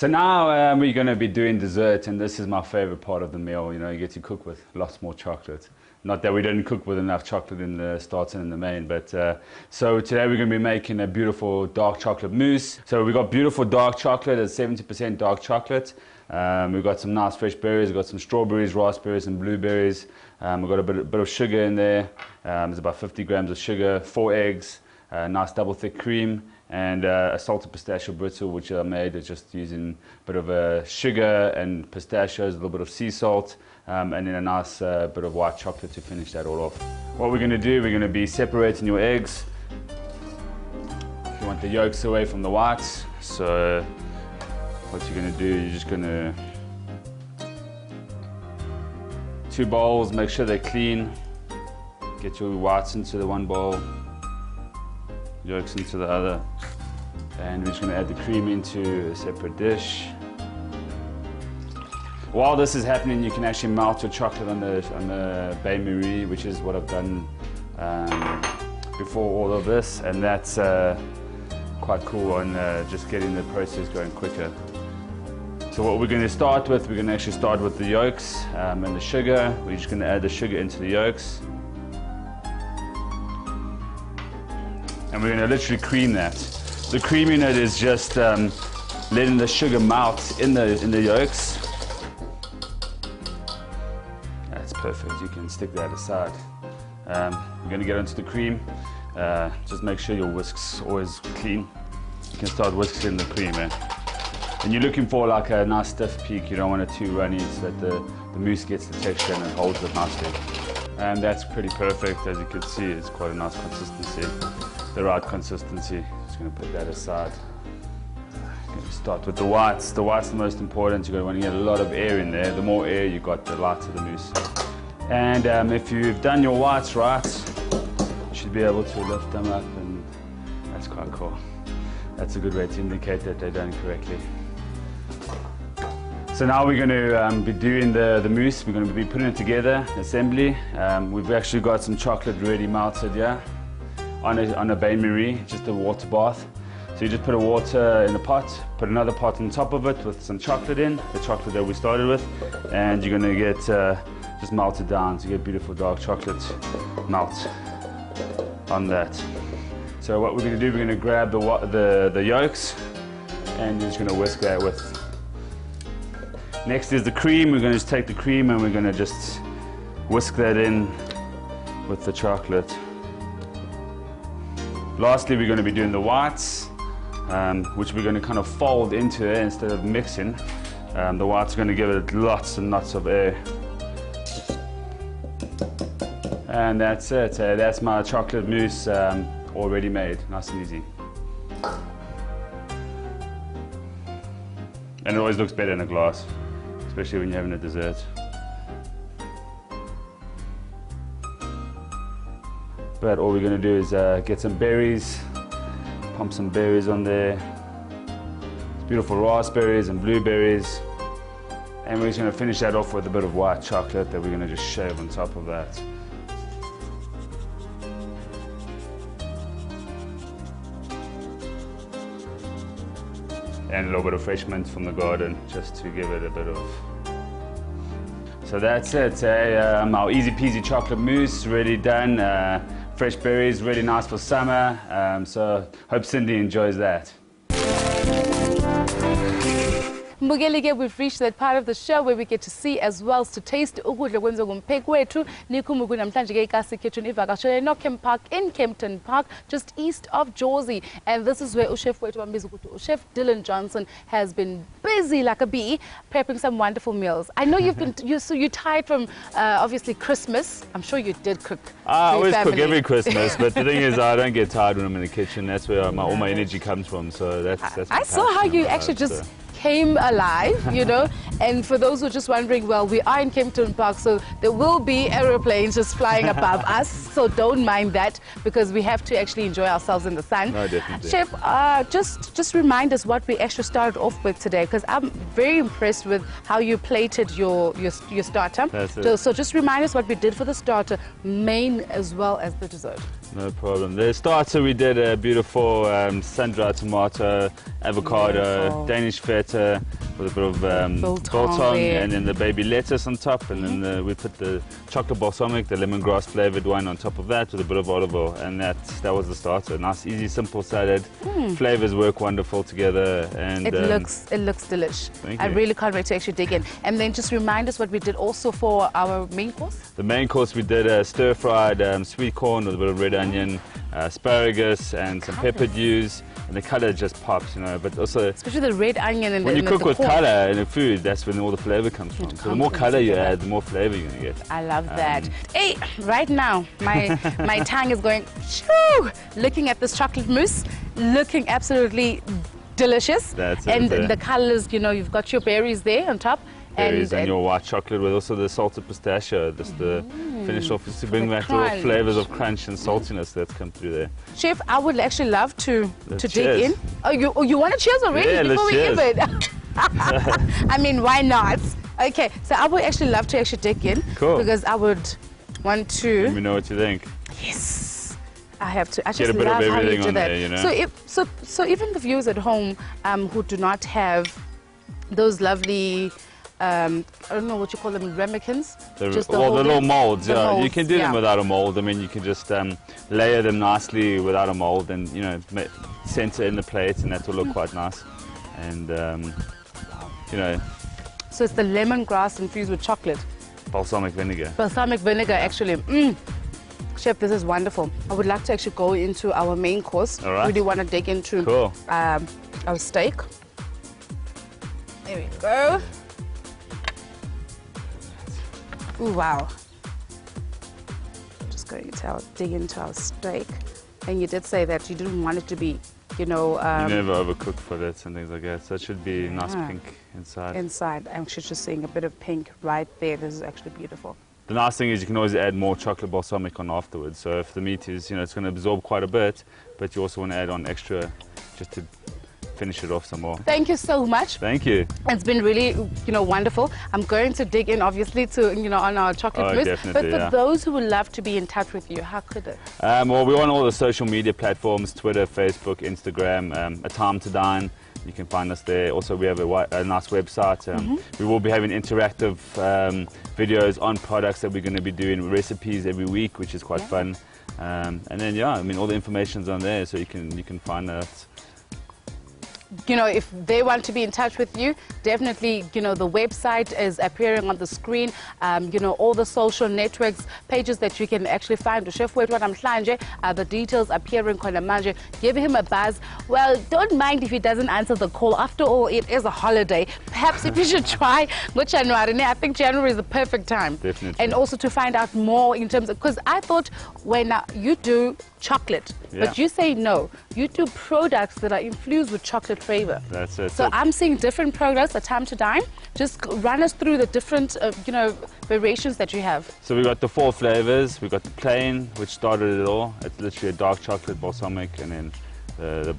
So now we're going to be doing dessert, and this is my favorite part of the meal. You know, you get to cook with lots more chocolate. Not that we didn't cook with enough chocolate in the starter and in the main, but so today we're going to be making a beautiful dark chocolate mousse. So we've got beautiful dark chocolate, it's 70% dark chocolate. We've got some nice fresh berries, we've got some strawberries, raspberries and blueberries. We've got a bit of sugar in there. There's about 50 grams of sugar, 4 eggs, nice double thick cream, and a salted pistachio brittle, which I made just using a bit of sugar and pistachios, a little bit of sea salt, and then a nice bit of white chocolate to finish that all off. What we're going to do, we're going to be separating your eggs. You want the yolks away from the whites, so what you're going to do, you're just going to 2 bowls, make sure they're clean. Get your whites into the one bowl, yolks into the other, and we're just going to add the cream into a separate dish. While this is happening, you can actually melt your chocolate on the bain-marie, which is what I've done before all of this, and that's quite cool on just getting the process going quicker. So what we're going to start with, we're going to actually start with the yolks and the sugar. We're just going to add the sugar into the yolks. And we're going to literally cream that. The cream in it is just letting the sugar melt in the yolks. That's perfect, you can stick that aside. We're going to get into the cream. Just make sure your whisk's always clean. You can start whisking the cream in. And you're looking for like a nice stiff peak, you don't want it too runny so that the mousse gets the texture and it holds it nicely. And that's pretty perfect, as you can see, it's quite a nice consistency. The right consistency. Just going to put that aside. Going to start with the whites. The white's the most important. You're going to want to get a lot of air in there. The more air you got, the lighter the mousse. And if you've done your whites right, you should be able to lift them up, and that's quite cool. That's a good way to indicate that they're done correctly. So now we're going to be doing the mousse. We're going to be putting it together, assembly. We've actually got some chocolate ready melted, yeah, on a bain-marie, just a water bath. So you just put a water in a pot, put another pot on top of it with some chocolate in, the chocolate that we started with, and you're going to get just melted down to get beautiful dark chocolate melt on that. So what we're going to do, we're going to grab the yolks, and you're just going to whisk that with. Next is the cream. We're going to just take the cream and we're going to just whisk that in with the chocolate. Lastly, we're going to be doing the whites, which we're going to kind of fold into it instead of mixing. The whites are going to give it lots and lots of air. And that's it. That's my chocolate mousse already made, nice and easy. And it always looks better in a glass, especially when you're having a dessert. But all we're going to do is get some berries, pump some berries on there. It's beautiful raspberries and blueberries. And we're just going to finish that off with a bit of white chocolate that we're going to just shave on top of that. And a little bit of fresh mint from the garden, just to give it a bit of. So that's it, our easy peasy chocolate mousse, ready done. Fresh berries, really nice for summer. So hope Cindy enjoys that. Mugelige, we've reached that part of the show where we get to see as well as to taste ukudla kwenziwa ngumpheki wethu nikhumbuku namhlanje ke KasiKitchen ivakashele eNockham Park in Kempton Park, just east of Jersey. And this is where Chef wethu bambiza ukuthi Chef Jonsson has been busy like a bee prepping some wonderful meals. I know you've been you're tired from obviously Christmas. I'm sure you did cook. I always cook every Christmas, but the thing is I don't get tired when I'm in the kitchen. That's where all my energy comes from. So that's I saw how you actually just came alive, you know. And for those who are just wondering, well, we are in Kempton Park, so there will be aeroplanes just flying above us, so don't mind that, because we have to actually enjoy ourselves in the sun. No, definitely. Chef, just remind us what we actually started off with today, because I'm very impressed with how you plated your starter. That's it. So just remind us what we did for the starter, main as well as the dessert. No problem. The starter, we did a beautiful sun-dried tomato, avocado, Danish feta, butter with a bit of biltong, and then the baby lettuce on top, and then we put the chocolate balsamic, the lemongrass flavored one on top of that with a bit of olive oil, and that was the starter. Nice, easy, simple salad. Flavors work wonderful together, and it looks delish. Thank I you. really can't wait to actually dig in. And then just remind us what we did also for our main course. The main course, we did a stir-fried sweet corn with a bit of red onion, asparagus, and some pepper dews, and the color just pops, you know. But also, especially the red onion and when you cook with corn. color in the food, that's when all the flavor comes from. So the more color you add, the more flavor you're gonna get. I love that. Hey, right now my tongue is going shoo, looking at this chocolate mousse, looking absolutely delicious. That's it, and yeah. the colors, you know, you've got your berries there on top. Berries and your white chocolate with also the salted pistachio, just to finish off, just to bring back the little flavors of crunch and saltiness that's come through there. Chef, I would actually love to dig cheers. in. Oh, you want to cheers already Yeah, before we let's give it? I mean, why not? Okay, so I would actually love to actually dig in. Cool. Because I would want to. Let me know what you think. Yes. I have to. I Get just a bit of love how you everything do on that. there, you know? So even the viewers at home who do not have those lovely, I don't know what you call them, ramekins? The little molds, the yeah. molds, You can do them without a mold. I mean, you can just layer them nicely without a mold, and you know, center in the plate, and that will look quite nice. And you know. So it's the lemongrass infused with chocolate. Balsamic vinegar. Balsamic vinegar, actually. Chef, this is wonderful. I would like to actually go into our main course. All right. Really want to dig into our steak. There we go. Ooh, wow. Just going to dig into our steak. And you did say that you didn't want it to be, you know... you never overcook for that and things like that. So it should be nice pink inside. Inside. I'm actually just seeing a bit of pink right there. This is actually beautiful. The nice thing is you can always add more chocolate balsamic on afterwards. So if the meat is, you know, it's going to absorb quite a bit, but you also want to add on extra just to finish it off some more. Thank you so much. Thank you. It's been really, you know, wonderful. I'm going to dig in, obviously, to, you know, on our chocolate mousse. Definitely, but for those who would love to be in touch with you, how could they? Well, we're on all the social media platforms, Twitter, Facebook, Instagram, A Time to Dine. You can find us there. Also, we have a nice website. We will be having interactive videos on products that we're going to be doing, recipes every week, which is quite fun. And then, yeah, I mean, all the information's on there, so you can find us. You know, if they want to be in touch with you, definitely, you know, the website is appearing on the screen. You know, all the social networks, pages that you can actually find. The Chef Wetwa Namhlanje, the details appearing on manje. Give him a buzz. Well, don't mind if he doesn't answer the call. After all, it is a holiday. Perhaps if you should try January. I think January is the perfect time. Definitely. And also to find out more in terms of, because I thought when you do chocolate, but you say no, you do products that are infused with chocolate flavor. That's it. So I'm seeing different products. A Time to Dine. Just run us through the different, you know, variations that you have. So we got the 4 flavors. We got the plain, which started it all. It's literally a dark chocolate balsamic, and then the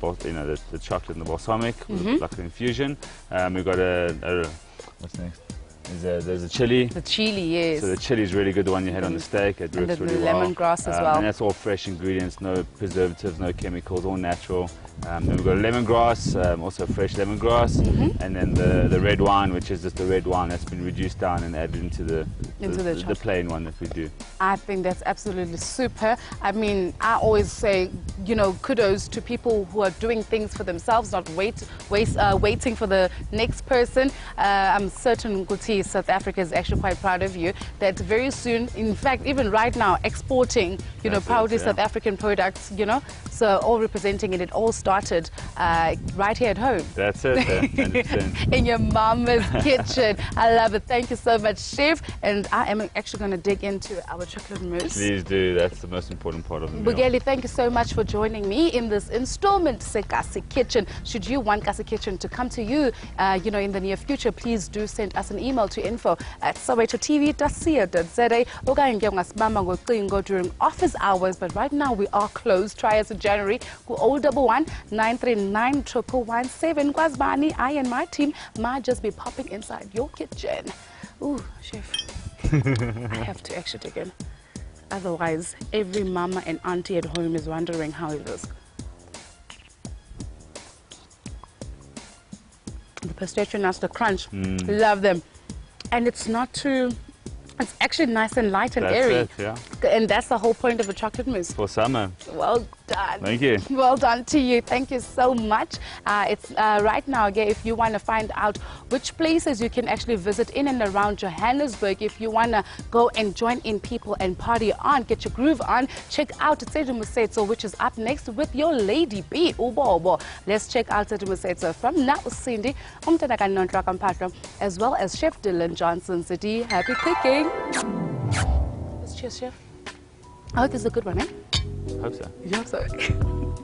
chocolate and the balsamic with like an infusion. We got what's next? There's a chili. The chili, yes. So the chili is really good, the one you had on the steak. It works really well. And the lemongrass as well. And that's all fresh ingredients, no preservatives, no chemicals, all natural. Then we've got lemongrass, also fresh lemongrass. And then the red wine, which is just the red wine that's been reduced down and added into the plain one that we do. I think that's absolutely super. I mean, I always say, you know, kudos to people who are doing things for themselves, not waiting for the next person. I'm certain Guti, South Africa is actually quite proud of you that very soon, in fact, even right now, exporting, you know, proudly South African products, you know, so all representing it. It all started right here at home. That's it. In your mama's kitchen. I love it. Thank you so much, Chef. And I am actually going to dig into our chocolate mousse. Please do. That's the most important part of the meal. Bugeli, thank you so much for joining me in this installment of KasiKitchen. Should you want KasiKitchen to come to you, you know, in the near future, please do send us an email to info@sowetotv.co.za. During office hours, but right now we are closed. Try us in January. 011 939 117 Kwazbani. I and my team might just be popping inside your kitchen. Ooh, Chef. I have to actually dig in. Otherwise, every mama and auntie at home is wondering how it is. The pistachio nuts, the crunch. Love them. And it's not too... It's actually nice and light and airy. It, yeah. And that's the whole point of a chocolate mousse. For summer. Well done. Thank you. Well done to you. Thank you so much. It's right now, again, if you want to find out which places you can actually visit in and around Johannesburg, if you want to go and join in people and party on, get your groove on, check out Tsedu Musetso, which is up next with your Lady B, Ubobo. Let's check out Tsedu Musetso from now, Cindy, as well as Chef Dylan Jonsson. City, happy cooking. Let's cheers, Chef. I hope this is a good one, eh? Hope so. You hope so.